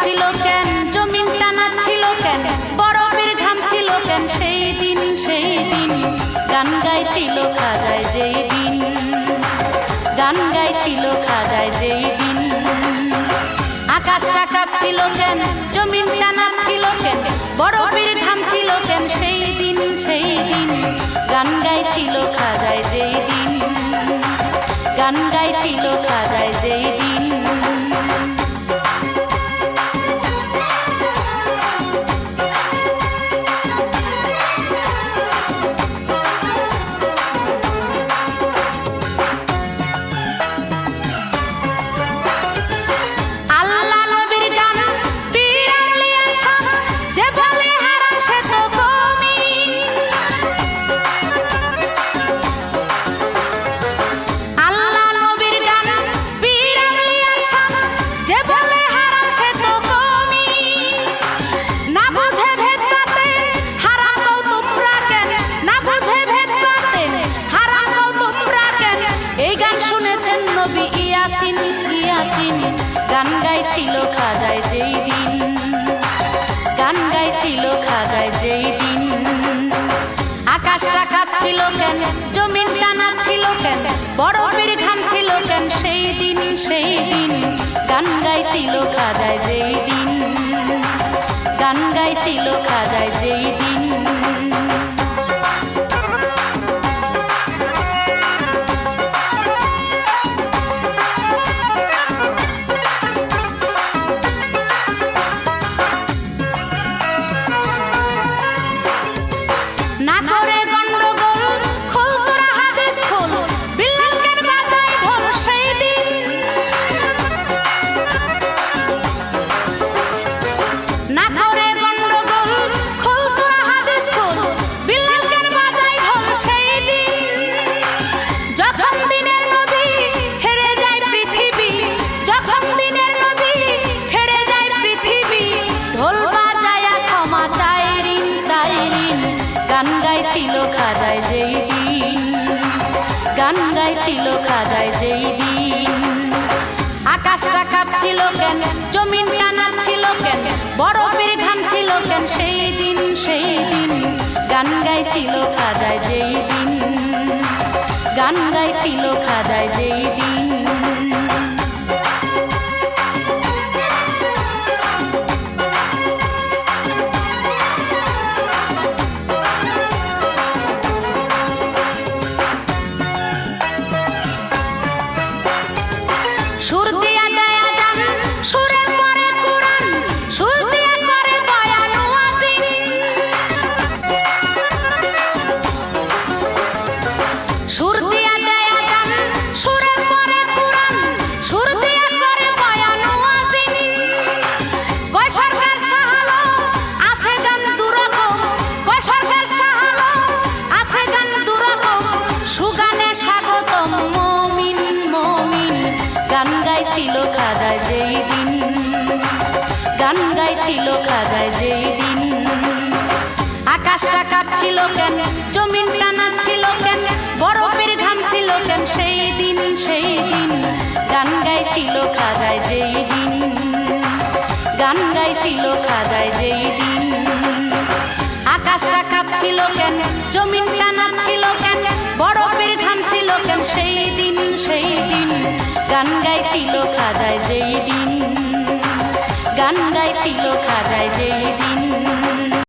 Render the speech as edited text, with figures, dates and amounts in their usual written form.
কাঁপছিল কেন, জমিন টানাচ্ছিল কেন, বরফের ঘাম ছিল কেন, সেই দিন গান গাইছিল খাজায় যেই দিন, গান গাইছিল খাজায় যেই দিন। আকাশটা কাঁপছিল কেন, জমিন টানাচ্ছিল কেন, বরফের ঘাম ছিল কেন, সেই দিন গান গাইছিল খাজায় যেই দিন, গান গাইছিল খাজায় যেই দিন। গান গাইছিল খাজায় যেই দিন, গান গাইছিল খাজায় যেই দিন। আকাশটা কাঁপছিল কেন, জমিন টানাচ্ছিল কেন, বরফের ঘাম ছিল কেন, সেই দিন গান গাইছিল খাজায় যেই দিন, গান গাইছিল খাজায় যেই দিন। না করে গন্ডগোল, খোল তোরা হাদিস খোল, বিল্লালকের বাজায় ঢোল সেই দিন। না করে গন্ডগোল, খোল তোরা হাদিস খোল, বিল্লালকের বাজায় ঢোল সেই দিন। যখন দিনের নবী ছেড়ে যায় পৃথিবী, যখন দিনের নবী ছেড়ে যায় পৃথিবী, ঢোল বাজায়া ক্ষমা চাই ঋণ, গান গাইছিল খাজায় যেই দিন, গান গাইছিল খাজায় যেই দিন। আকাশটা কাঁপছিল কেন, জমিন টানাচ্ছিল কেন, বরফের ঘাম ছিল কেন, সেই দিন গান গাইছিল খাজায় যেই দিন, গান গাইছিল খাজায় যেই দিন। সুর দিয়া দেয় আজান, সুরে পড়ে কুরআন, সুর দিয়া করে বয়ান ওয়াজিন। সুর দিয়া দেয় আজান, সুরে পড়ে কুরআন, সুর দিয়া করে বয়ান ওয়াজিন। কয় সরকার সাহালো আছে গান দুরকম, কয় সরকার সাহালো আছে গান দুরকম, সুগানে স্বাগতম মুমিন মুমিন। গান গাইছিল খাজায় যেই দিন, গান গাইছিল খাজায় যেই দিন। আকাশটা কাঁপছিল কেন, জমিন টানাচ্ছিল কেন, বরফের ঘাম ছিল কেন, সেই দিন গান গাইছিল খাজায় যেই দিন, গান গাইছিল খাজায় যেই দিন। আকাশটা কাঁপছিল কেন, জমিন টানাচ্ছিল কেন, বরফের ঘাম ছিল কেন, সেই দিন গান গাইছিল খাজায় যেই দিন, গান গাইছিল খাজায় যেই দিন।